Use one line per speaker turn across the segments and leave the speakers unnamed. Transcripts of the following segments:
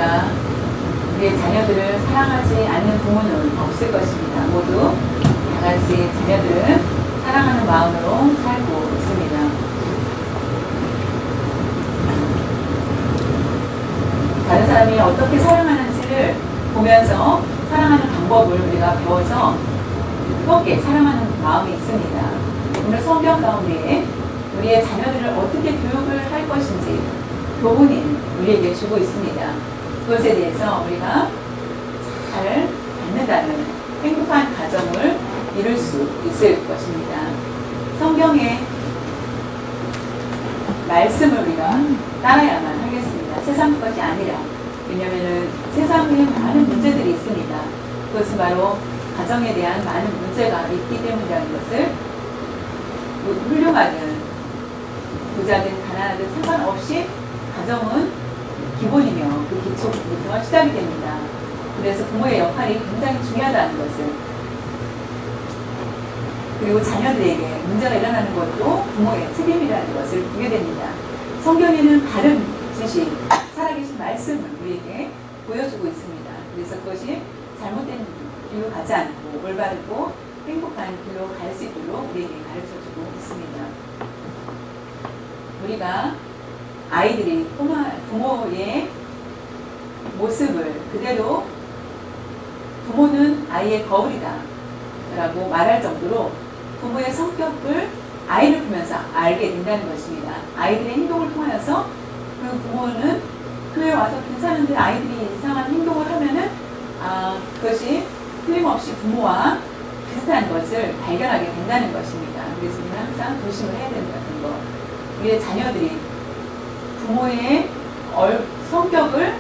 우리가 우리의 자녀들을 사랑하지 않는 부모는 없을 것입니다. 모두 다 같이 자녀들을 사랑하는 마음으로 살고 있습니다. 다른 사람이 어떻게 사랑하는지를 보면서 사랑하는 방법을 우리가 배워서 뜨겁게 사랑하는 마음이 있습니다. 오늘 성경 가운데 우리의 자녀들을 어떻게 교육을 할 것인지 교훈이 우리에게 주고 있습니다. 그것에 대해서 우리가 잘 받는다면 행복한 가정을 이룰 수 있을 것입니다. 성경의 말씀을 우리가 따라야만 하겠습니다. 세상 것이 아니라. 왜냐하면 세상에 많은 문제들이 있습니다. 그것은 바로 가정에 대한 많은 문제가 있기 때문이라는 것을 훌륭하든 부자든 가난하든 상관없이 가정은 기본이며 그 기초부터 시작이 됩니다. 그래서 부모의 역할이 굉장히 중요하다는 것을, 그리고 자녀들에게 문제가 일어나는 것도 부모의 책임이라는 것을 보게 됩니다. 성경에는 바른 지식, 살아계신 말씀을 우리에게 보여주고 있습니다. 그래서 그것이 잘못된 길로 가지 않고 올바르고 행복한 길로 갈 수 있도록 우리에게 가르쳐주고 있습니다. 우리가 아이들이 부모의 모습을 그대로 부모는 아이의 거울이다 라고 말할 정도로 부모의 성격을 아이를 보면서 알게 된다는 것입니다. 아이들의 행동을 통하여서 그 부모는 교회에 와서 괜찮은데 아이들이 이상한 행동을 하면은 그것이 틀림없이 부모와 비슷한 것을 발견하게 된다는 것입니다. 그래서 우리는 항상 조심을 해야 된다는 것. 우리의 자녀들이 부모의 성격을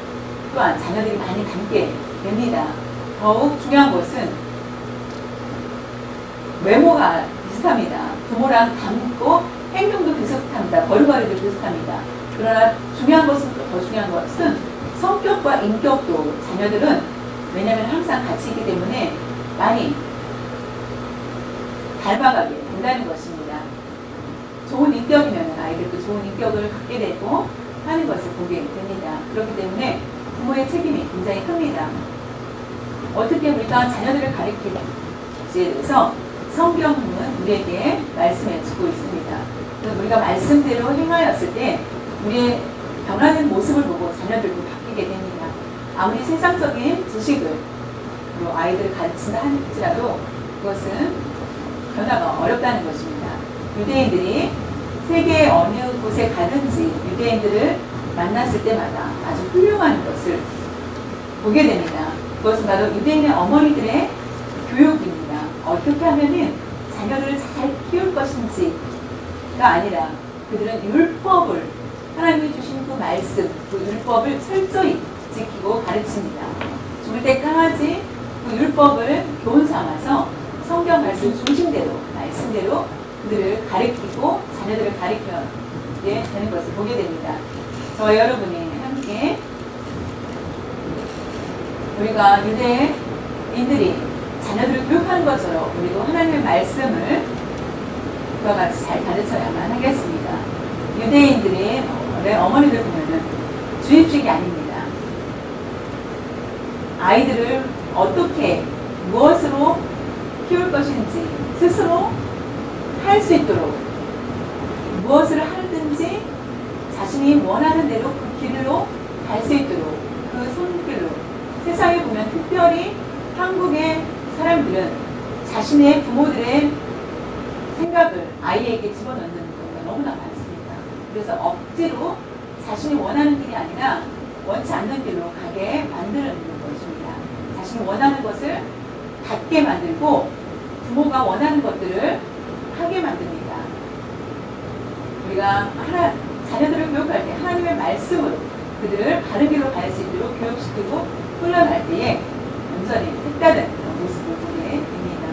또한 자녀들이 많이 닮게 됩니다. 더욱 중요한 것은 외모가 비슷합니다. 부모랑 닮고 행동도 비슷합니다. 걸음걸이도 비슷합니다. 그러나 중요한 것은, 또 더 중요한 것은 성격과 인격도 자녀들은, 왜냐하면 항상 같이 있기 때문에 많이 닮아가게 된다는 것입니다. 좋은 인격이면 아이들도 좋은 인격을 갖게 되고 하는 것을 보게 됩니다. 그렇기 때문에 부모의 책임이 굉장히 큽니다. 어떻게 우리가 자녀들을 가르치지에 대해서 성경은 우리에게 말씀해 주고 있습니다. 그래서 우리가 말씀대로 행하였을 때 우리의 변화된 모습을 보고 자녀들도 바뀌게 됩니다. 아무리 세상적인 지식을 아이들을 가르친다 할지라도 그것은 변화가 어렵다는 것입니다. 유대인들이 세계의 어느 곳에 가든지 유대인들을 만났을 때마다 아주 훌륭한 것을 보게 됩니다. 그것은 바로 유대인의 어머니들의 교육입니다. 어떻게 하면은 자녀들을 잘 키울 것인지가 아니라 그들은 율법을, 하나님이 주신 그 말씀, 그 율법을 철저히 지키고 가르칩니다. 죽을 때까지 그 율법을 교훈 삼아서 성경 말씀 중심대로, 말씀대로 그들을 가르치고 자녀들을 가르치게 되는 것을 보게 됩니다. 저와 여러분이 함께 우리가 유대인들이 자녀들을 교육하는 것처럼 우리도 하나님의 말씀을 그와 같이 잘 가르쳐야만 하겠습니다. 유대인들의 어머니들 보면은 주입식이 아닙니다. 아이들을 어떻게, 무엇으로 키울 것인지 스스로 할 수 있도록, 무엇을 하든지 자신이 원하는 대로 그 길로 갈 수 있도록, 그 손길로. 세상에 보면 특별히 한국의 사람들은 자신의 부모들의 생각을 아이에게 집어넣는 경우가 너무나 많습니다. 그래서 억지로 자신이 원하는 길이 아니라 원치 않는 길로 가게 만드는 것입니다. 자신이 원하는 것을 갖게 만들고 부모가 원하는 것들을 하게 만듭니다. 우리가 자녀들을 교육할 때 하나님의 말씀으로 그들을 바른 길로 갈 수 있도록 교육시키고 훈련할 때에 완전히 색다른 모습을 보게 됩니다.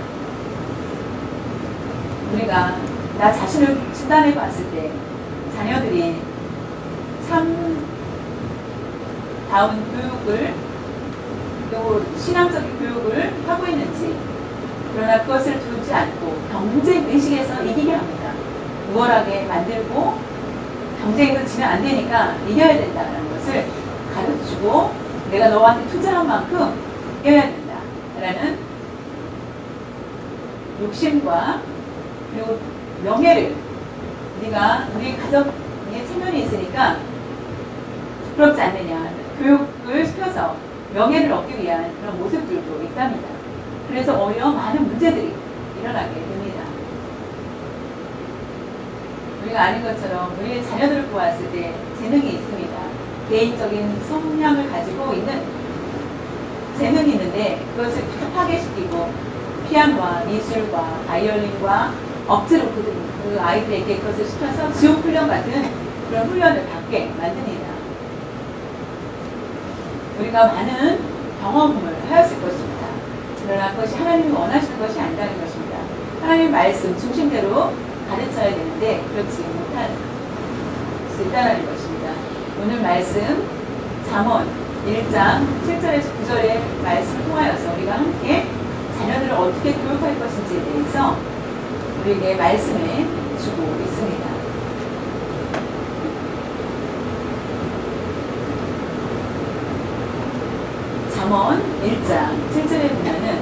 우리가 나 자신을 진단해 봤을 때 자녀들이 참 다운 교육을, 또 신앙적인 교육을 하고 있는지, 그러나 그것을 두지 않고 경쟁의식에서 이기게 합니다. 우월하게 만들고 경쟁에서 지면 안 되니까 이겨야 된다는 것을 가르쳐주고 내가 너한테 투자한 만큼 이겨야 된다 라는 욕심과 그리고 명예를 우리가 우리 가정에 체면이 있으니까 부끄럽지 않느냐, 교육을 시켜서 명예를 얻기 위한 그런 모습들도 있답니다. 그래서 오히려 많은 문제들이 일어나게 됩니다. 우리가 아는 것처럼 우리의 자녀들을 보았을 때 재능이 있습니다. 개인적인 성향을 가지고 있는 재능이 있는데 그것을 파괴시키고 피아노와 미술과 바이올린과 억지로 그 아이들에게 그것을 시켜서 지옥 훈련 같은 그런 훈련을 받게 만듭니다. 우리가 많은 경험을 하였을 것입니다. 그러나 그것이 하나님이 원하시는 것이 아니라는 것입니다. 하나님의 말씀 중심대로 가르쳐야 되는데 그렇지 못할 수 있다는 것입니다. 오늘 말씀 잠언 1장 7절에서 9절의 말씀을 통하여서 우리가 함께 자녀들을 어떻게 교육할 것인지에 대해서 우리에게 말씀해 주고 있습니다. 잠언 1장 7절에 보면은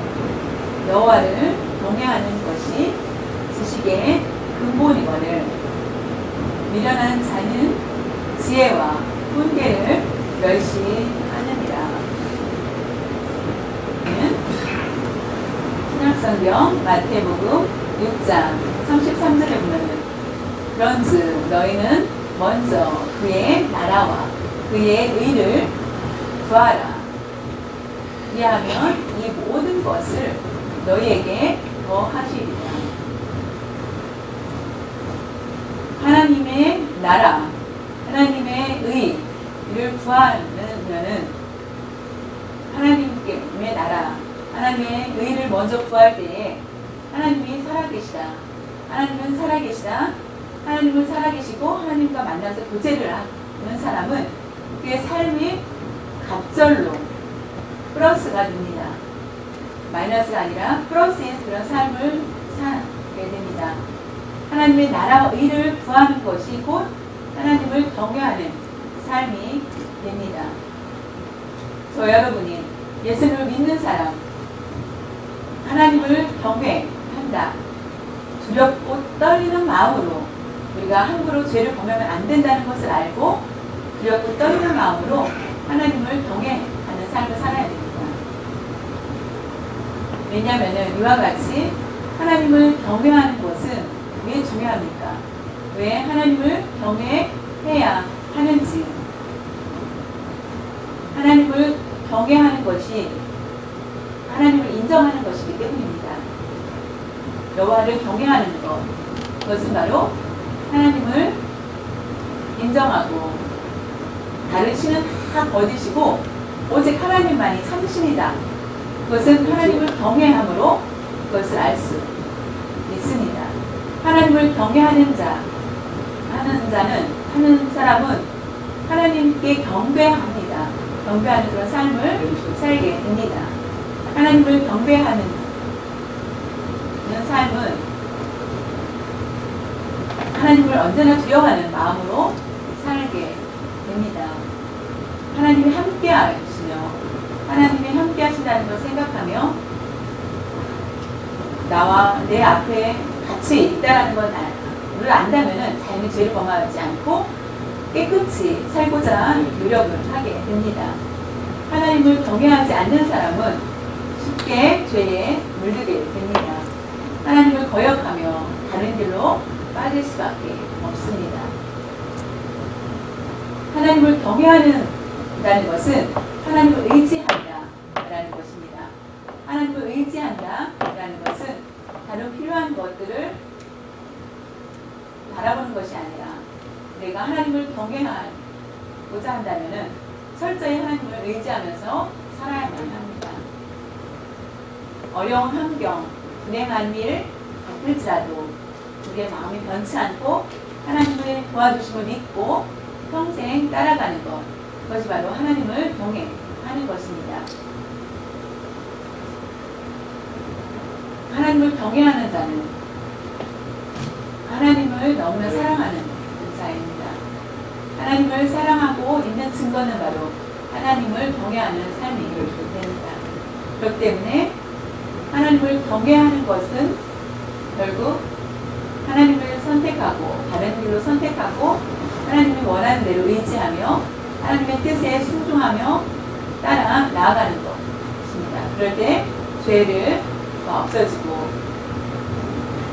여호와를 경외하는 것이 지식의 근본이거늘 미련한 자는 지혜와 훈계를 멸시하느니라. 신약성경 마태복음 6장 33절에 보면은 그런즉 너희는 먼저 그의 나라와 그의 의를 구하라. 그리하면 이 모든 것을 너희에게 더하시리라. 하나님의 나라, 하나님의 의를 구하면은 하나님의 나라, 하나님의 의를 먼저 구할 때에 하나님이 살아계시다. 하나님은 살아계시다. 하나님은 살아계시고 하나님과 만나서 교제를 하는 사람은 그의 삶이 갑절로 플러스가 됩니다. 마이너스가 아니라 플러스의 그런 삶을 살게 됩니다. 하나님의 나라와 의를 구하는 것이 곧 하나님을 경외하는 삶이 됩니다. 저 여러분이 예수님을 믿는 사람, 하나님을 경외한다. 두렵고 떨리는 마음으로 우리가 함부로 죄를 범하면 안 된다는 것을 알고 두렵고 떨리는 마음으로 하나님을 경외하는 삶을 살아야 됩니다. 왜냐하면 이와 같이 하나님을 경외하는 것은 왜 중요합니까? 왜 하나님을 경외해야 하는지. 하나님을 경외하는 것이 하나님을 인정하는 것이기 때문입니다. 여호와를 경외하는 것, 그것은 바로 하나님을 인정하고 다른 신은 다 거짓이고 오직 하나님만이 참신이다. 그것은 하나님을 경외함으로 그것을 알 수 있습니다. 하나님을 경외하는 하는 사람은 하나님께 경배합니다. 경배하는 그런 삶을 살게 됩니다. 하나님을 경배하는 삶은 하나님을 언제나 두려워하는 마음으로 살게 됩니다. 하나님이 함께 하시며 하나님이 함께 하신다는 걸 생각하며 나와 내 앞에 같이 있다는 걸 안다면 자연히 죄를 범하지 않고 깨끗이 살고자 노력을 하게 됩니다. 하나님을 경외하지 않는 사람은 쉽게 죄에 물들게 됩니다. 하나님을 거역하며 다른 길로 빠질 수밖에 없습니다. 하나님을 경외한다는 것은 하나님을 의지한다라는 것입니다. 하나님을 의지한다라는 것은 다른 필요한 것들을 바라보는 것이 아니라 내가 하나님을 경외하고자 한다면 철저히 하나님을 의지하면서 살아야만 합니다. 어려운 환경, 불행한 일 같을지라도 우리의 마음이 변치 않고 하나님의 도와주심을 믿고 평생 따라가는 것, 그것이 바로 하나님을 경외하는 것입니다. 하나님을 경외하는 자는 하나님을 너무나 사랑하는 자입니다. 하나님을 사랑하고 있는 증거는 바로 하나님을 경외하는 삶이 됩니다. 그렇기 때문에 하나님을 경외하는 것은 결국 하나님을 선택하고 바른 길로 선택하고 하나님이 원하는 대로 의지하며 하나님의 뜻에 순종하며 따라 나아가는 것입니다. 그럴 때 죄를 없어지고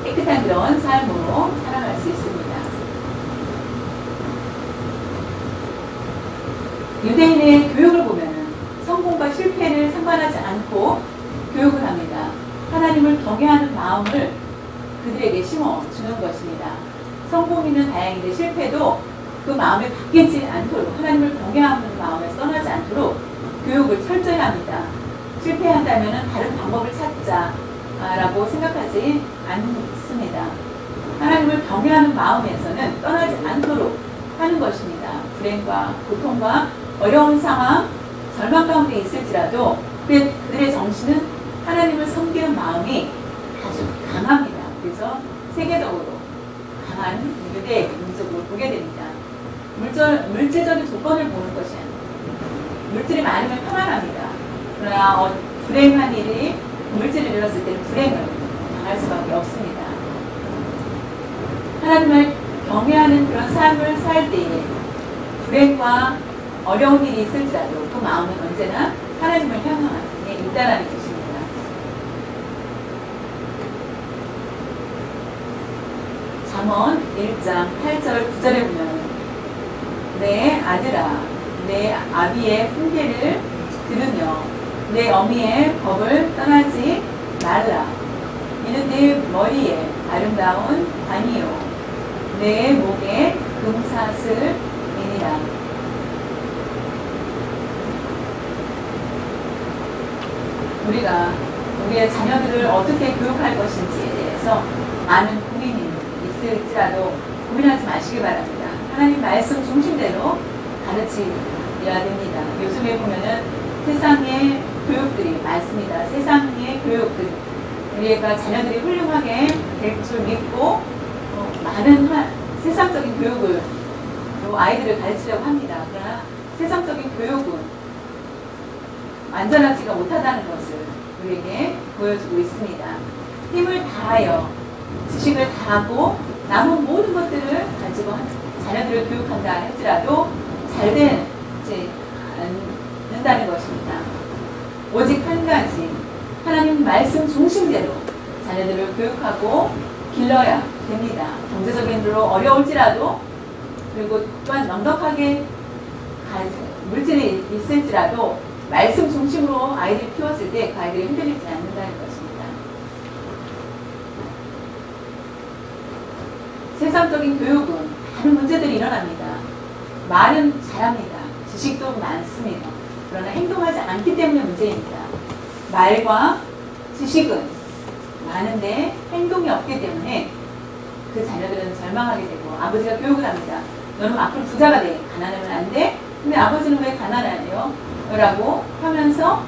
깨끗한 그런 삶으로 살아갈 수 있습니다. 유대인의 교육을 보면 성공과 실패를 상관하지 않고 교육을 합니다. 하나님을 경외하는 마음을 그들에게 심어주는 것입니다. 성공이면 다행인데 실패도 그 마음이 바뀌지 않도록 하나님을 경외하는 마음을 떠나지 않도록 교육을 철저히 합니다. 실패한다면 다른 방법을 찾자라고 생각하지 않습니다. 하나님을 경외하는 마음에서는 떠나지 않도록 하는 것입니다. 불행과 고통과 어려운 상황, 절망 가운데 있을지라도 그들의 정신은 하나님을 섬기는 마음이 아주 강합니다. 그래서 세계적으로 강한 유대 민족을 보게 됩니다. 물질적인 조건을 보는 것이 아니에요. 물질이 많으면 평안합니다. 그러나 불행한 일이 물질을 잃었을 때는 불행을 당할 수밖에 없습니다. 하나님을 경외하는 그런 삶을 살 때에 불행과 어려운 일이 있을지라도 그 마음은 언제나 하나님을 향하는 데 있다라는 것입니다. 잠언 1장 8절 9절에 보면 내 아들아 내 아비의 훈계를 들으며 내 어미의 법을 떠나지 말라. 이는 내 머리에 아름다운 관이요 내 목에 금사슬이니라. 우리의 자녀들을 어떻게 교육할 것인지에 대해서 많은 고민이 있을지라도 고민하지 마시기 바랍니다. 하나님 말씀 중심대로 가르치셔야 됩니다. 요즘에 보면은 세상의 교육들이 많습니다. 세상의 교육들. 우리가 자녀들이 훌륭하게 될 줄 믿고 많은 세상적인 교육을 아이들을 가르치려고 합니다. 그러나 세상적인 교육은 완전하지가 못하다는 것을 우리에게 보여주고 있습니다. 힘을 다하여 지식을 다하고 남은 모든 것들을 가지고 자녀들을 교육한다 할지라도 잘 되지 않는다는 것입니다. 오직 한 가지 하나님 말씀 중심대로 자녀들을 교육하고 길러야 됩니다. 경제적인으로 어려울지라도 그리고 또한 넉넉하게 물질이 있을지라도 말씀 중심으로 아이들을 키웠을 때 그 아이들이 흔들리지 않는다는 것입니다. 세상적인 교육은 많은 문제들이 일어납니다. 말은 잘합니다. 지식도 많습니다. 그러나 행동하지 않기 때문에 문제입니다. 말과 지식은 많은데 행동이 없기 때문에 그 자녀들은 절망하게 되고 아버지가 교육을 합니다. 너는 앞으로 부자가 돼. 가난하면 안 돼. 근데 아버지는 왜 가난하네요? 라고 하면서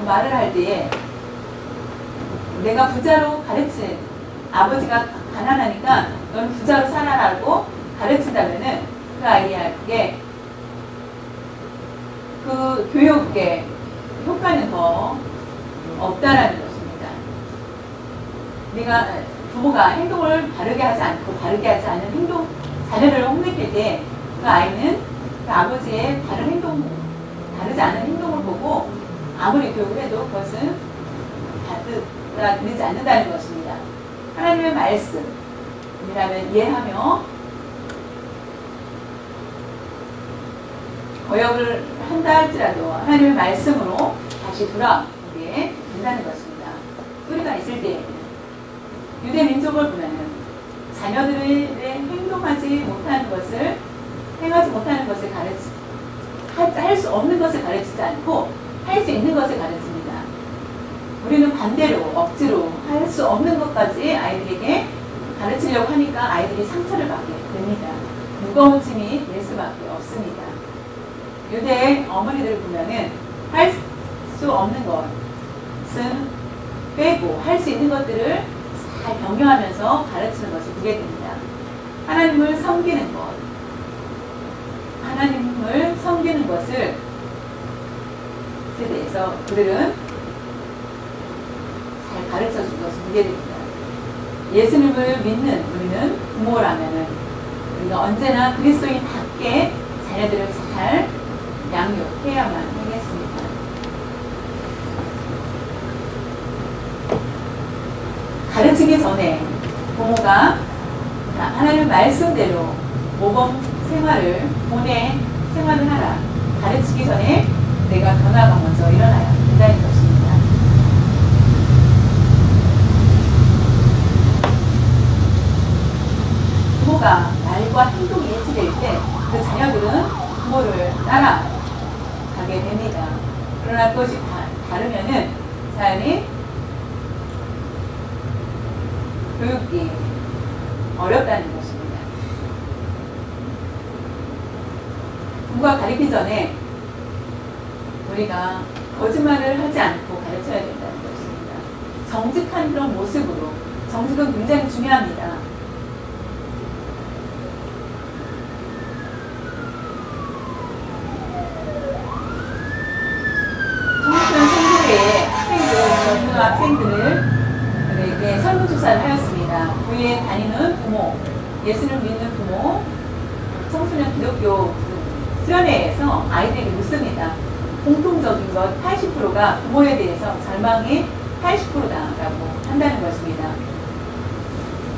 말을 할 때에 내가 부자로 가르친 아버지가 가난하니까 너는 부자로 살아라고 가르친다면은 그 아이에게 그 교육의 효과는 더 없다라는 것입니다. 네가 부모가 행동을 바르게 하지 않고 바르게 하지 않은 행동 자녀를 혼내킬 때 그 아이는 그 아버지의 다르지 않은 행동을 보고 아무리 교육을 해도 그것은 받아들이지 않는다는 것입니다. 하나님의 말씀이라면 이해하며 거역을 한다 할지라도 하나님의 말씀으로 다시 돌아오게 된다는 것입니다. 우리가 있을 때 유대 민족을 보면 자녀들의 행하지 못하는 것을 할 수 없는 것을 가르치지 않고 할 수 있는 것을 가르칩니다. 우리는 반대로 억지로 할 수 없는 것까지 아이들에게 가르치려고 하니까 아이들이 상처를 받게 됩니다. 무거운 짐이 될 수밖에 없습니다. 유대 어머니들을 보면은 할 수 없는 것은 빼고 할 수 있는 것들을 잘 병행하면서 가르치는 것을 보게 됩니다. 하나님을 섬기는 것을 대해서 그들은 잘 가르쳐 준 것이 문제됩니다. 예수님을 믿는 우리는 부모라면은 우리가 언제나 그리스도인답게 자녀들을 잘 양육해야만 하겠습니다. 가르치기 전에 부모가 하나님 말씀대로 모범 생활을, 본의 생활을 하라. 가르치기 전에 내가 변화가 먼저 일어나야 된다는 것입니다. 부모가 말과 행동이 일치될 때 그 자녀들은 부모를 따라가게 됩니다. 그러나 그것이 다르면은 자연히 교육이 어렵다는 것입니다. 부모가 가르치기 전에 우리가 거짓말을 하지 않고 가르쳐야 된다는 것입니다. 정직한 그런 모습으로, 정직은 굉장히 중요합니다. 청소년 성교회의 학생들, 학생들에게 설문조사를 하였습니다. 교회에 다니는 부모, 예수를 믿는 부모, 청소년 기독교 수련회에서 아이들에게 묻습니다. 공통적인 것 80%가 부모에 대해서 절망이 80%다라고 한다는 것입니다.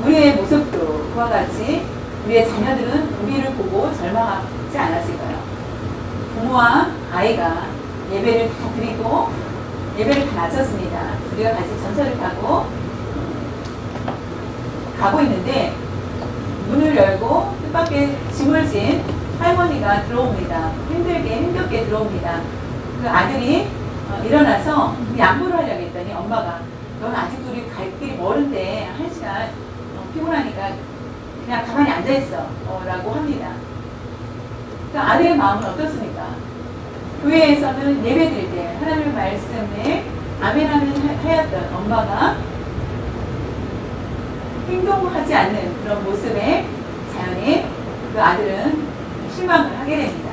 우리의 모습도 그와 같이 우리의 자녀들은 우리를 보고 절망하지 않았을까요? 부모와 아이가 예배를 다 드리고 예배를 다 마쳤습니다. 우리가 같이 전철을 타고 가고 있는데 문을 열고 뜻밖의 짐을 진 할머니가 들어옵니다. 힘겹게 들어옵니다. 그 아들이 일어나서 양보를 하려고 했더니 엄마가 너는 아직도 우리 갈 길이 멀은데 1시간 피곤하니까 그냥 가만히 앉아있어 라고 합니다. 그 아들의 마음은 어떻습니까? 교회에서는 예배 드릴 때 하나님의 말씀에 아멘 아멘 하였던 엄마가 행동하지 않는 그런 모습에 자연히 그 아들은 실망을 하게 됩니다.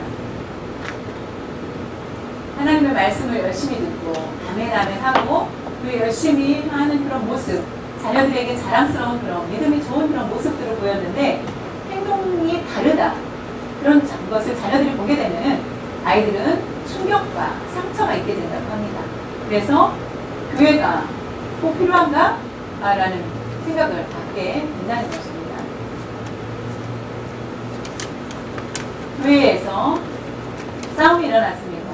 하나님의 말씀을 열심히 듣고 아멘 아멘 하고 그 열심히 하는 그런 모습, 자녀들에게 자랑스러운 그런 믿음이 좋은 그런 모습들을 보였는데 행동이 다르다. 그런 것을 자녀들이 보게 되면 아이들은 충격과 상처가 있게 된다고 합니다. 그래서 교회가 꼭 필요한가? 라는 생각을 갖게 된다는 것입니다. 교회에서 싸움이 일어났습니다.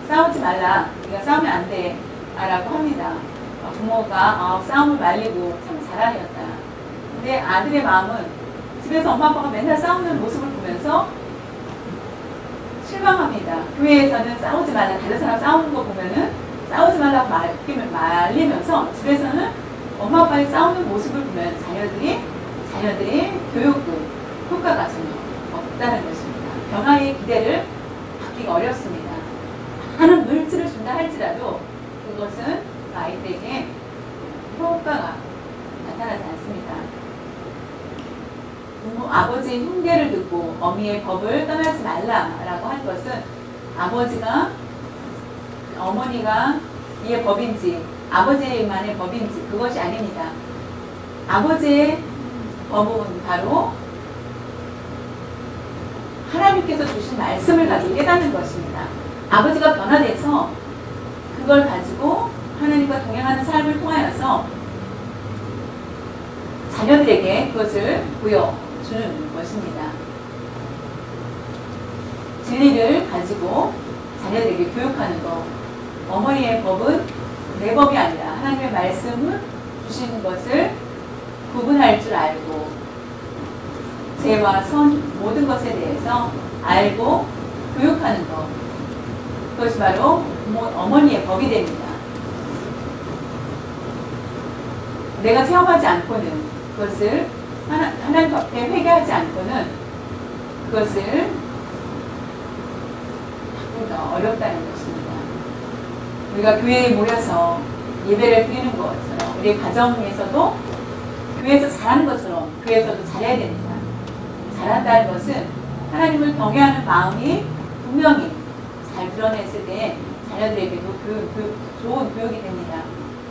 싸우지 말라. 네가 싸우면 안 돼. 라고 합니다. 부모가 싸움을 말리고 참 잘하였다. 근데 아들의 마음은 집에서 엄마 아빠가 맨날 싸우는 모습을 보면서 실망합니다. 교회에서는 싸우지 말라. 다른 사람 싸우는 거 보면은 싸우지 말라고 말리면서 집에서는 엄마 아빠의 싸우는 모습을 보면 자녀들이 교육도 효과가 전혀 없다는 것입니다. 변화의 기대를 받기가 어렵습니다. 많은 물질을 준다 할지라도 그것은 아이들에게 효과가 나타나지 않습니다. 아버지의 흉계를 듣고 어미의 법을 떠나지 말라라고 한 것은 아버지가 어머니가 이의 법인지 아버지만의 법인지 그것이 아닙니다. 아버지의 법은 바로 하나님께서 주신 말씀을 가지고 깨닫는 것입니다. 아버지가 변화돼서 그걸 가지고 하나님과 동행하는 삶을 통하여서 자녀들에게 그것을 보여주는 것입니다. 진리를 가지고 자녀들에게 교육하는 것. 어머니의 법은 내 법이 아니라 하나님의 말씀을 주신 것을 구분할 줄 알고 죄와 선 모든 것에 대해서 알고 교육하는 것. 그것이 바로 어머니의 법이 됩니다. 내가 체험하지 않고는 그것을 하나님 앞에 회개하지 않고는 그것을 바꾸기가 어렵다는 것입니다. 우리가 교회에 모여서 예배를 드리는 것처럼 우리 가정에서도 교회에서 잘하는 것처럼 교회에서도 잘해야 됩니다. 잘한다는 것은 하나님을 경외하는 마음이 분명히 잘 드러냈을 때 자녀들에게도 좋은 교육이 됩니다.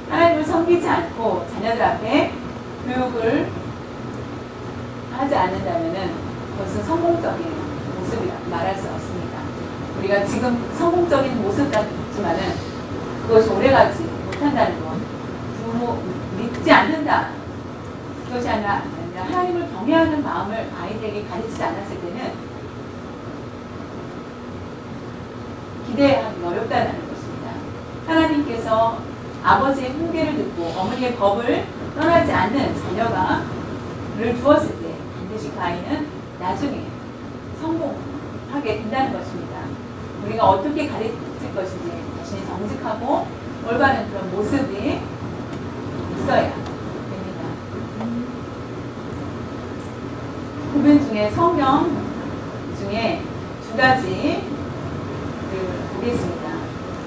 하나님을 섬기지 않고 자녀들 앞에 교육을 하지 않는다면 그것은 성공적인 모습이라고 말할 수 없습니다. 우리가 지금 성공적인 모습 같지만은 그것이 오래가지 못한다는 것, 부모 믿지 않는다. 그것이 아니라 하나님을 경외하는 마음을 아이들에게 가르치지 않았을 때는 기대하기 어렵다는 것입니다. 하나님께서 아버지의 훈계를 듣고 어머니의 법을 떠나지 않는 자녀가를 두었을 때 반드시 그 아이는 나중에 성공하게 된다는 것입니다. 우리가 어떻게 가르칠 것인지 자신이 정직하고 올바른 그런 모습이 있어야 됩니다. 구분 중에 성경 중에 두 가지를 보겠습니다.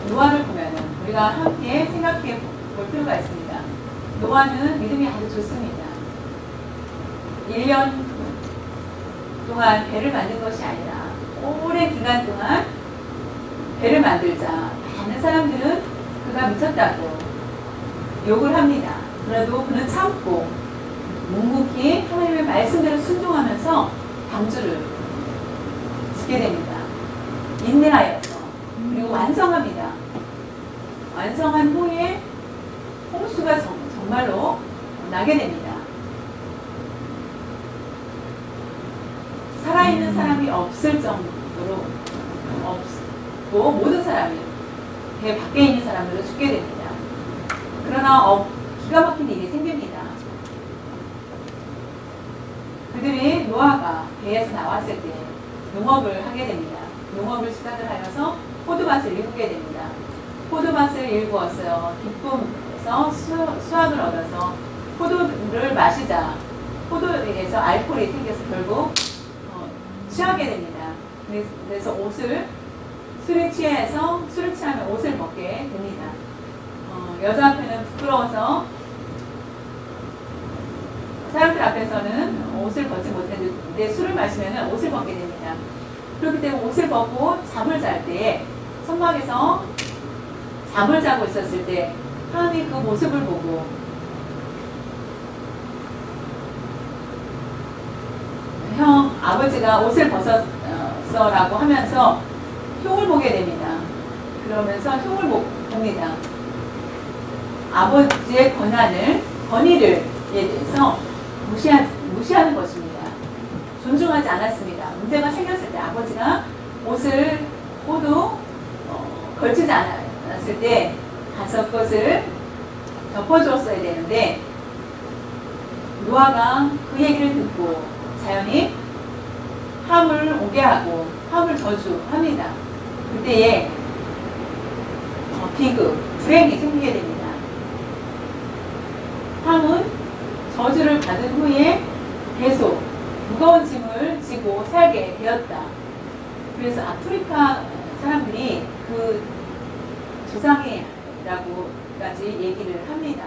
노아를 보면은 우리가 함께 생각해 볼 필요가 있습니다. 노아는 믿음이 아주 좋습니다. 1년 동안 배를 만든 것이 아니라 오랜 기간 동안 배를 만들자 많은 사람들은 그가 미쳤다고 욕을 합니다. 그래도 그는 참고 묵묵히 하나님의 말씀대로 순종하면서 방주를 짓게 됩니다. 인내하여서 그리고 완성합니다. 완성한 후에 홍수가 정말로 나게 됩니다. 살아있는 사람이 없을 정도로 없고 모든 사람이 배 밖에 있는 사람들도 죽게 됩니다. 그러나 기가 막힌 일이 생깁니다. 그들이 노아가 배에서 나왔을 때 농업을 하게 됩니다. 농업을 시작을 하여서 포도밭을 일구게 됩니다. 포도밭을 일구었어요. 기쁨에서 수확을 얻어서 포도를 마시자 포도에서 알코올이 생겨서 결국 취하게 됩니다. 그래서 술을 취하면 옷을 벗게 됩니다. 여자 앞에는 부끄러워서 사람들 앞에서는 옷을 벗지 못했는데 술을 마시면 옷을 벗게 됩니다. 그렇기 때문에 옷을 벗고 잠을 잘 때 선박에서 잠을 자고 있었을 때 하나님이 그 모습을 보고 형 아버지가 옷을 벗었어라고 하면서 흉을 보게 됩니다. 그러면서 흉을 봅니다. 아버지의 권위를 대해서 무시하는 것입니다. 존중하지 않았습니다. 문제가 생겼을 때 아버지가 옷을 모두 걸치지 않았을 때 가서 그것을 덮어주었어야 되는데 노아가 그 얘기를 듣고 자연히 함을 오게 하고 함을 저주합니다. 그때에 불행이 생기게 됩니다. 함은 저주를 받은 후에 계속 무거운 짐을 지고 살게 되었다. 그래서 아프리카 사람들이 그 조상이라고까지 얘기를 합니다.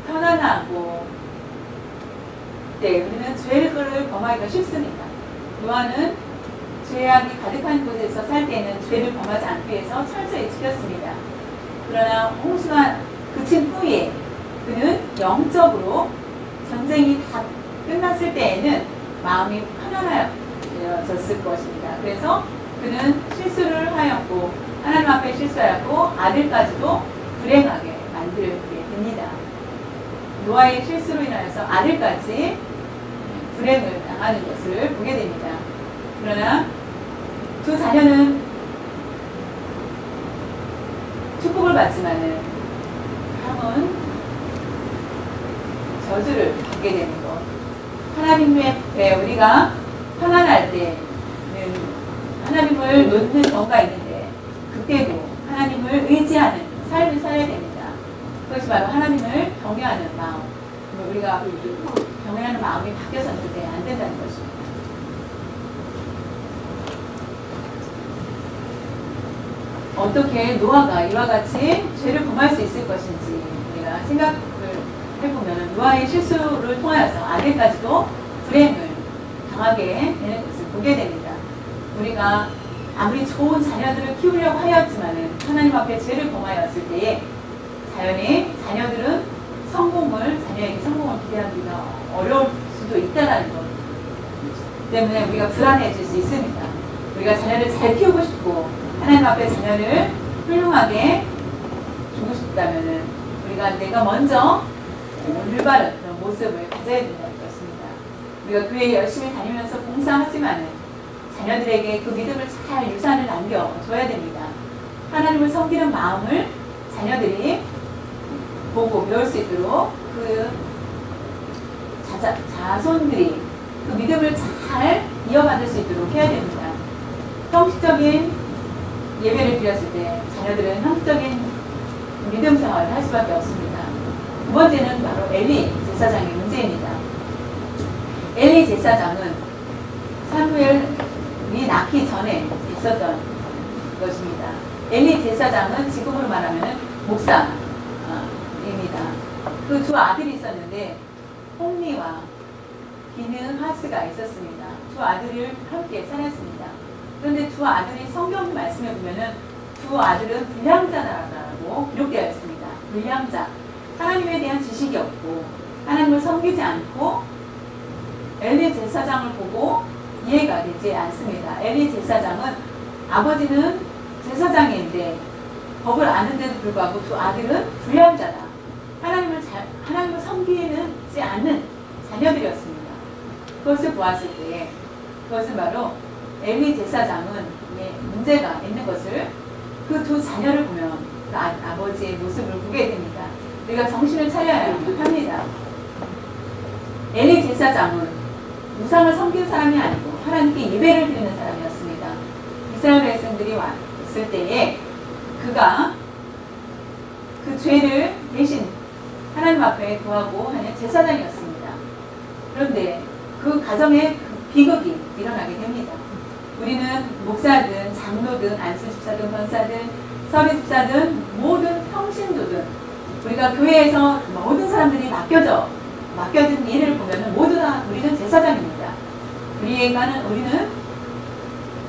편안하고 우리는 죄를 범하기가 쉽습니다. 노아는 죄악이 가득한 곳에서 살 때는 죄를 범하지 않기 위해서 철저히 지켰습니다. 그러나 홍수가 그친 후에 그는 영적으로 전쟁이 다 끝났을 때에는 마음이 편안해졌을 것입니다. 그래서 그는 실수를 하였고 하나님 앞에 실수하였고 아들까지도 불행하게 만들게 됩니다. 노아의 실수로 인하여서 아들까지 불행을 당하는 것을 보게 됩니다. 그러나 두 자녀는 축복을 받지만은 함은 저주를 받게 되는 것. 하나님의 배 우리가 편안할 때는 하나님을 놓는 경우가 있는데 그때도 하나님을 의지하는 삶을 살아야 됩니다. 그것이 바로 하나님을 경외하는 마음. 우리가 경외하는 마음이 바뀌어서는 그때 안 된다는 것입니다. 어떻게 노아가 이와 같이 죄를 범할 수 있을 것인지 우리가 생각을 해보면 노아의 실수를 통하여서 아들까지도 불행을 당하게 되는 것을 보게 됩니다. 우리가 아무리 좋은 자녀들을 키우려고 하였지만은 하나님 앞에 죄를 범하였을 때에 자녀들은 자녀에게 성공을 기대하기가 어려울 수도 있다는 것 때문에 우리가 불안해질 수 있습니다. 우리가 자녀를 잘 키우고 싶고 하나님 앞에 자녀를 훌륭하게 주고 싶다면은 내가 먼저 올바른 그런 모습을 가져야 된다는 것입니다. 우리가 교회에 열심히 다니면서 봉사하지만은 자녀들에게 그 믿음을 잘 유산을 남겨줘야 됩니다. 하나님을 섬기는 마음을 자녀들이 보고 배울 수 있도록 그 자손들이 그 믿음을 잘 이어받을 수 있도록 해야 됩니다. 형식적인 예배를 드렸을 때 자녀들은 형식적인 믿음 생활을 할 수밖에 없습니다. 두 번째는 바로 엘리 제사장의 문제입니다. 엘리 제사장은 사무엘이 낳기 전에 있었던 것입니다. 엘리 제사장은 지금으로 말하면 목사입니다. 그 두 아들이 있었는데 홍리와 비느하스가 있었습니다. 두 아들을 함께 살았습니다. 그런데 두 아들이 성경 말씀에 보면은 두 아들은 불량자라고 기록되어 있습니다. 불량자. 하나님에 대한 지식이 없고 하나님을 섬기지 않고 엘리 제사장을 보고 이해가 되지 않습니다. 엘리 제사장은 아버지는 제사장인데 법을 아는데도 불구하고 두 아들은 불량자다. 하나님을 섬기지 않는 자녀들이었습니다. 그것을 보았을 때 그것은 바로 엘리 제사장은 문제가 있는 것을 그 두 자녀를 보면 그 아버지의 모습을 보게 됩니다. 우리가 정신을 차려야 합니다. 엘리 제사장은 우상을 섬기는 사람이 아니고 하나님께 예배를 드리는 사람이었습니다. 이스라엘 백성들이 왔을 때에 그가 그 죄를 대신 하나님 앞에 구하고 하는 제사장이었습니다. 그런데 그 가정에 비극이 일어나게 됩니다. 우리는 목사든 장로든 안수집사든 권사든 서리집사든 모든 평신도든 우리가 교회에서 모든 사람들이 맡겨진 일을 보면 모두 다 우리는 제사장입니다. 우리는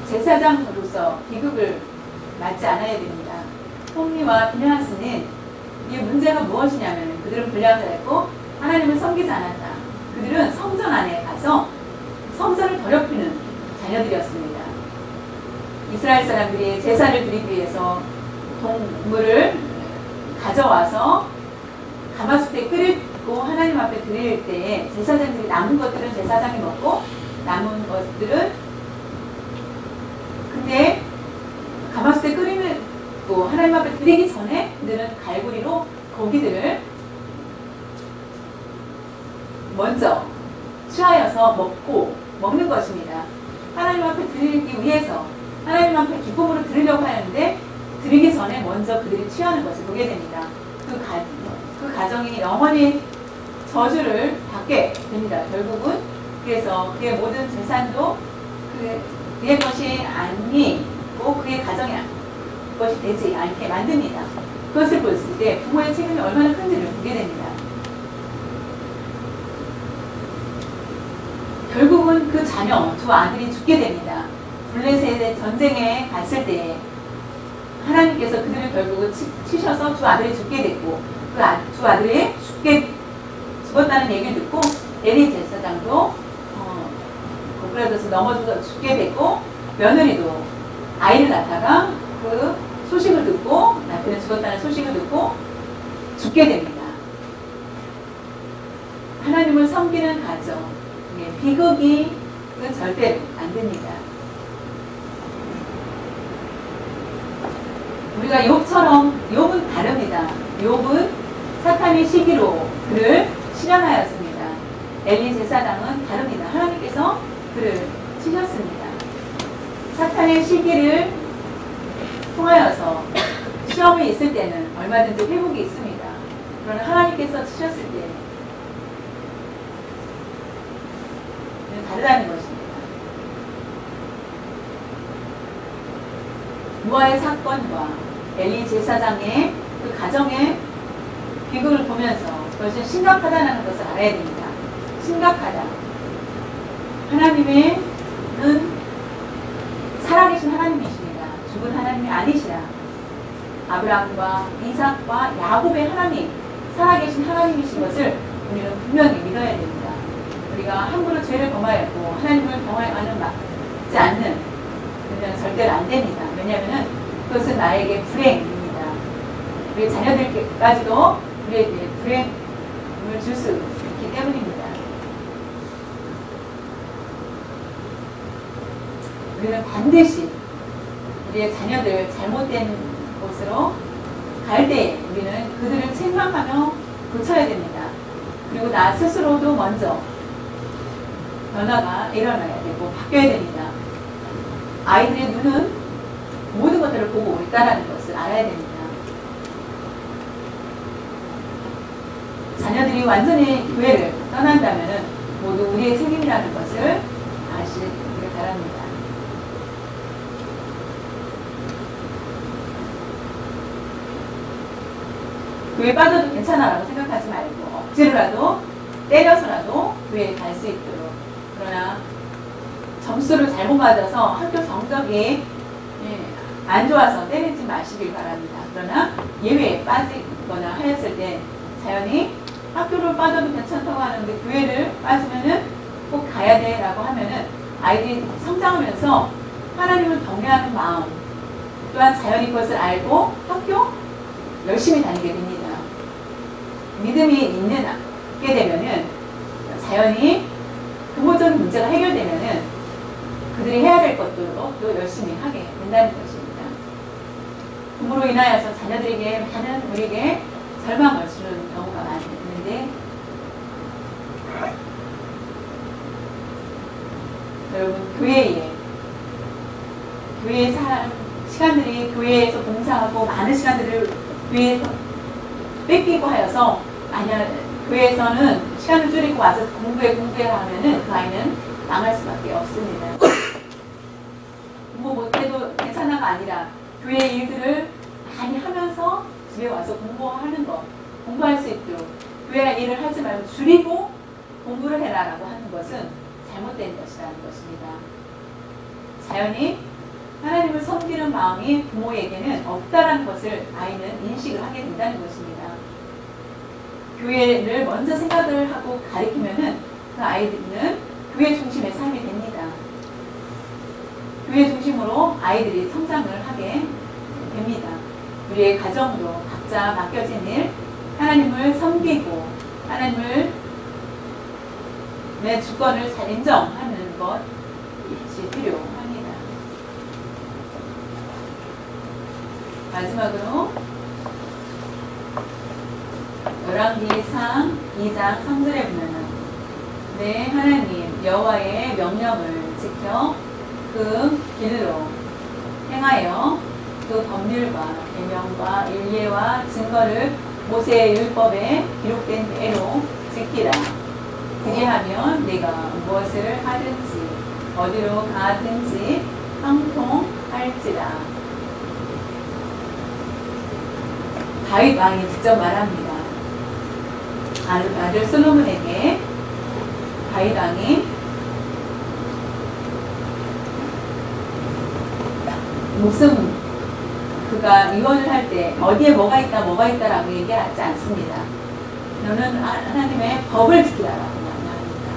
제사장으로서 비극을 맞지 않아야 됩니다. 홍리와 비느하스는 이 문제가 무엇이냐면 그들은 불량자였고 하나님을 섬기지 않았다. 그들은 성전 안에 가서 성전을 더럽히는 자녀들이었습니다. 이스라엘 사람들이 제사를 드리기 위해서 동물을 가져와서 가마솥에 끓이고 하나님 앞에 드릴 때에 제사장들이 남은 것들은 제사장이 먹고 남은 것들은 근데 가마솥에 끓이고 하나님 앞에 드리기 전에 그들은 갈고리로 고기들을 먼저 취하여서 먹는 것입니다. 하나님 앞에 드리기 위해서 하나님 앞에 기쁨으로 드리려고 하는데 드리기 전에 먼저 그들이 취하는 것을 보게 됩니다. 그 가정이 영원히 저주를 받게 됩니다. 결국은 그래서 그의 모든 재산도 그의 것이 아니고 그의 가정이 것이 되지 않게 만듭니다. 그것을 봤을 때 부모의 책임이 얼마나 큰지를 보게 됩니다. 결국은 그 자녀 두 아들이 죽게 됩니다. 블레셋의 전쟁에 갔을 때 하나님께서 그들을 결국은 치셔서 두 아들이 죽게 됐고 그 두 아들이 죽었다는 얘기를 듣고 엘리 제사장도 고꾸라져서 넘어져서 죽게 됐고 며느리도 아이를 낳다가 그 소식을 듣고 남편이 죽었다는 소식을 듣고 죽게 됩니다. 하나님을 섬기는 가정 비극이 절대로 안 됩니다. 우리가 욥은 다릅니다. 욥은 사탄의 시기로 그를 실현하였습니다. 엘리 제사장은 다릅니다. 하나님께서 그를 치셨습니다. 사탄의 시기를 통하여서 시험이 있을 때는 얼마든지 회복이 있습니다. 그러나 하나님께서 치셨을 때 다르다는 것입니다. 노아의 사건과 엘리 제사장의 그 가정의 비극을 보면서 그것이 심각하다는 것을 알아야 됩니다. 심각하다. 하나님은 살아계신 하나님이십니다. 죽은 하나님이 아니시라. 아브라함과 이삭과 야곱의 하나님, 살아계신 하나님이신 것을 우리는 분명히 믿어야 됩니다. 우리가 함부로 죄를 범하였고 하나님을 경외하는 맞지 않는 그냥 절대로 안 됩니다. 왜냐하면 그것은 나에게 불행입니다. 우리 자녀들까지도 우리에게 불행을 줄 수 있기 때문입니다. 우리는 반드시 우리의 자녀들 잘못된 곳으로 갈 때 우리는 그들을 책망하며 고쳐야 됩니다. 그리고 나 스스로도 먼저 변화가 일어나야 되고 바뀌어야 됩니다. 아이들의 눈은 모든 것들을 보고 있다는 것을 알아야 됩니다. 자녀들이 완전히 교회를 떠난다면 모두 우리의 책임이라는 것을 아시길 바랍니다. 교회 빠져도 괜찮아라고 생각하지 말고 억지로라도 때려서라도 교회에 갈 수 있도록. 그러나 점수를 잘못 받아서 학교 성적이 안 좋아서 때리지 마시길 바랍니다. 그러나 예외에 빠지거나 하였을 때 자연히 학교를 빠져도 괜찮다고 하는데 교회를 빠지면은 꼭 가야 돼 라고 하면은 아이들이 성장하면서 하나님을 경외하는 마음, 또한 자연히 그것을 알고 학교 열심히 다니게 됩니다. 믿음이 있게 되면은 자연히 근본적인 문제가 해결되면은 그들이 해야 될 것들로 또 열심히 하게 된다는 것입니다. 부모로 인하여서 자녀들에게 많은 우리에게 절망을 주는 경우가 많이 있는데 여러분 교회의 시간들이 교회에서 봉사하고 많은 시간들을 교회에서 뺏기고 하여서 만약 교회에서는 시간을 줄이고 와서 공부해 하면은 그 아이는 망할 수밖에 없습니다. 공부 못해도 괜찮아가 아니라 교회 일들을 많이 하면서 집에 와서 공부하는 것, 공부할 수 있도록 교회 일을 하지 말고 줄이고 공부를 해라라고 하는 것은 잘못된 것이라는 것입니다. 자연히 하나님을 섬기는 마음이 부모에게는 없다라는 것을 아이는 인식을 하게 된다는 것입니다. 교회를 먼저 생각을 하고 가리키면은 그 아이들은 교회 중심의 삶이 됩니다. 교회 중심으로 아이들이 성장을 하게 됩니다. 우리의 가정도 각자 맡겨진 일, 하나님을 섬기고 하나님을 내 주권을 잘 인정하는 것이 필요합니다. 마지막으로 열왕기상 2장 3절에 보면은 내 하나님 여호와의 명령을 지켜 그 길로 행하여 그 법률과 계명과 율례와 증거를 모세의 율법에 기록된 대로 지키라. 그리하면 내가 무엇을 하든지 어디로 가든지 형통할지라. 다윗 왕이 직접 말합니다. 아들 솔로몬에게 다윗 왕이 무슨 그가 유언을 할 때 어디에 뭐가 있다라고 얘기하지 않습니다. 너는 하나님의 법을 지키라라고 말합니다.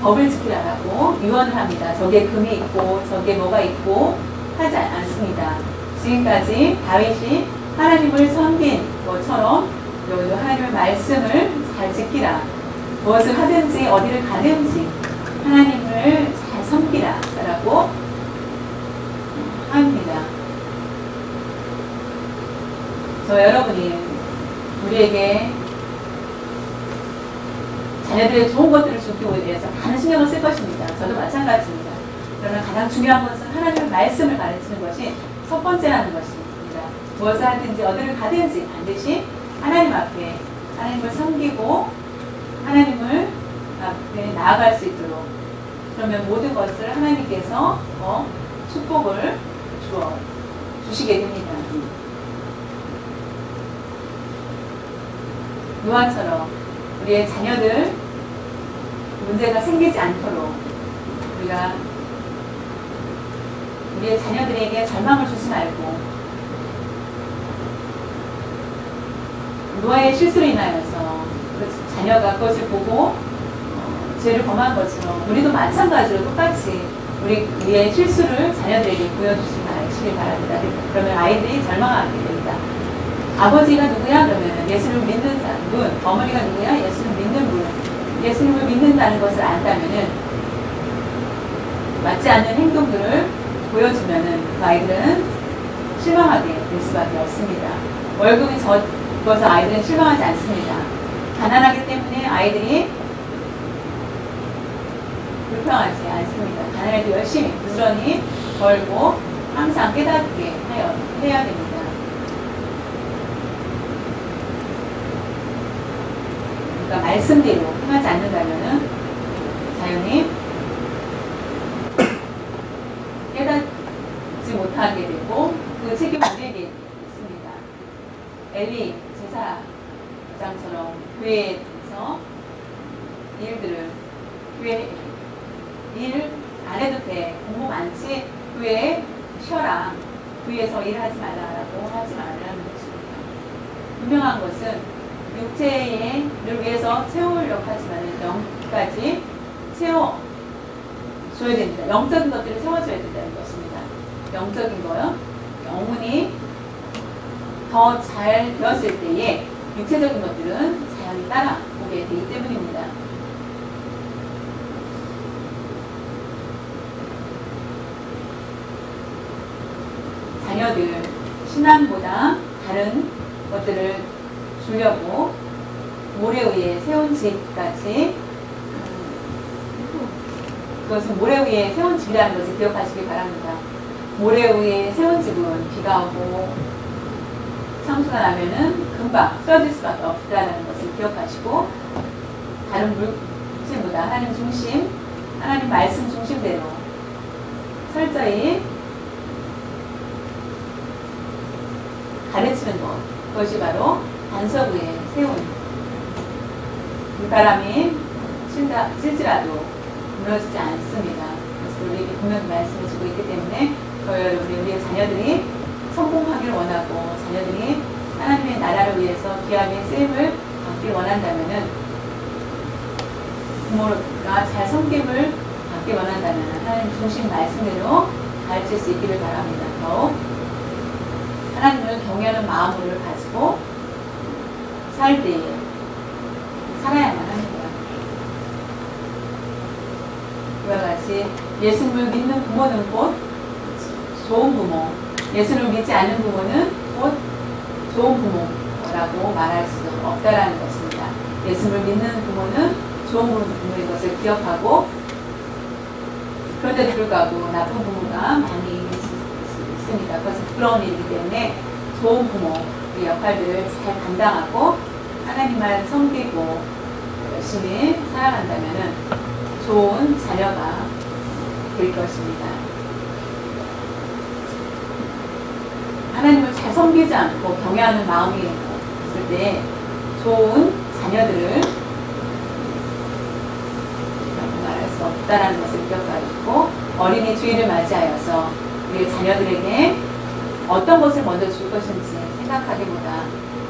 법을 지키라라고 유언을 합니다. 저게 금이 있고 저게 뭐가 있고 하지 않습니다. 지금까지 다윗이 하나님을 섬긴 것처럼 여기도 하나님의 말씀을 잘 지키라. 무엇을 하든지 어디를 가든지 하나님을 잘 섬기라 라고 합니다. 저 여러분이 우리에게 자녀들의 좋은 것들을 주기 위해서 많은 신경을 쓸 것입니다. 저도 마찬가지입니다. 그러나 가장 중요한 것은 하나님의 말씀을 가르치는 것이 첫 번째라는 것입니다. 무엇을 하든지 어디를 가든지 반드시 하나님 앞에 하나님을 섬기고 하나님을 앞에 나아갈 수 있도록, 그러면 모든 것을 하나님께서 축복을 주시게 됩니다. 노아처럼 우리의 자녀들 문제가 생기지 않도록 우리가 우리의 자녀들에게 절망을 주지 말고 노아의 실수로 인하여서 자녀가 그것을 보고 죄를 범한 것처럼 우리도 마찬가지로 똑같이 우리의 실수를 자녀들에게 보여주지 마시길 바랍니다. 그러면 아이들이 절망하게 됩니다. 아버지가 누구야? 그러면 예수를 믿는 분, 어머니가 누구야? 예수를 믿는 분. 예수님을 믿는다는 것을 안다면은 맞지 않는 행동들을 보여주면은 그 아이들은 실망하게 될 수밖에 없습니다. 월급이 적어서 아이들은 실망하지 않습니다. 가난하기 때문에 아이들이 불평하지 않습니다. 가난해도 열심히 부지런히 벌고 항상 깨닫게 해야 됩니다. 그러니까 말씀대로 행하지 않는다면은 자연히 깨닫지 못하게 되고 그 책임을 우리에게 있습니다. 엘리 제사장처럼 교회에서 일들을 교회 일 안 해도 돼. 공부 많지? 교회에 쉬어라. 교회에서 일하지 말라라고 하지 말라는 것입니다. 분명한 것은 육체를 위해서 채우려고 하지만 영까지 채워줘야 됩니다. 영적인 것들을 채워줘야 된다는 것입니다. 영적인 거요. 영혼이 더 잘 되었을 때에 육체적인 것들은 자연히 따라오게 되기 때문입니다. 자녀들 신앙보다 다른 것들을 주려고 모래 위에 세운 집까지 그것은 모래 위에 세운 집이라는 것을 기억하시기 바랍니다. 모래 위에 세운 집은 비가 오고 창수가 나면은 금방 쓰러질 수밖에 없다는 것을 기억하시고 다른 물질보다 하나님 중심, 하나님 말씀 중심대로 철저히 가르치는 것, 그것이 바로 반석 위에 세운 물바람이 칠지라도 무너지지 않습니다. 그래서 우리에게 분명히 말씀을 주고 있기 때문에 우리의 자녀들이 성공하기를 원하고 자녀들이 하나님의 나라를 위해서 귀하게 쓰임을 받기 원한다면은 부모가 잘 섬김을 받기 원한다면 하나님 중심 말씀대로 가르칠 수 있기를 바랍니다. 더욱 하나님을 경외하는 마음을 가지고 살 때에 살아야만 합니다. 그와 같이 예수님을 믿는 부모는 곧 좋은 부모, 예수를 믿지 않는 부모는 곧 좋은 부모라고 말할 수 없다라는 것입니다. 예수를 믿는 부모는 좋은 부모인 것을 기억하고 그런데도 불구하고 나쁜 부모가 많이 있을 수 있습니다. 그것은 부끄러운 일이기 때문에 좋은 부모의 역할들을 잘 감당하고 하나님만 섬기고 열심히 살아간다면 좋은 자녀가 될 것입니다. 하나님을 잘 섬기지 않고 경외하는 마음이 있을 때 좋은 자녀들을 말할 수 없다는 것을 기억하고 어린이 주일을 맞이하여서 우리 자녀들에게 어떤 것을 먼저 줄 것인지 생각하기보다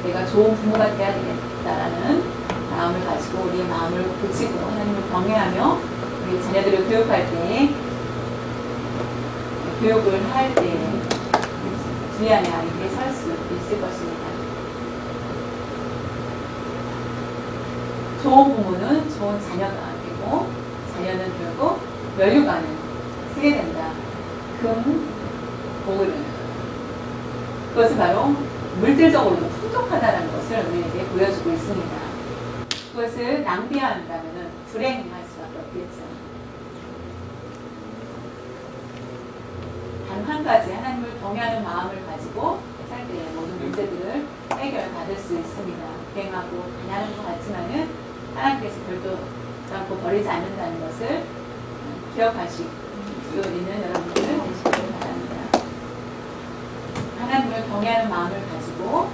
내가 좋은 부모가 되어야 되겠다라는 마음을 가지고 우리의 마음을 고치고 하나님을 경외하며 우리 자녀들을 교육할 때 교육을 할 때 주의 안에 아이들이 설 수 있을 것입니다. 좋은 부모는 좋은 자녀가 되고 자녀는 결국 면류관을 쓰게 된다. 금, 고을 그것은 바로 물질적으로도 풍족하다는 것을 우리에게 보여주고 있습니다. 그것을 낭비한다면 불행할 수밖에 없겠죠. 단 한 가지 하나님을 경외하는 마음을 가지고 살 때 모든 문제들을 해결받을 수 있습니다. 불행하고 가난한 것 같지만은 하나님께서 별도 않고 버리지 않는다는 것을 기억하실 수 있는 여러분들 되시길 바랍니다. 하나님을 경외하는 마음을 가지고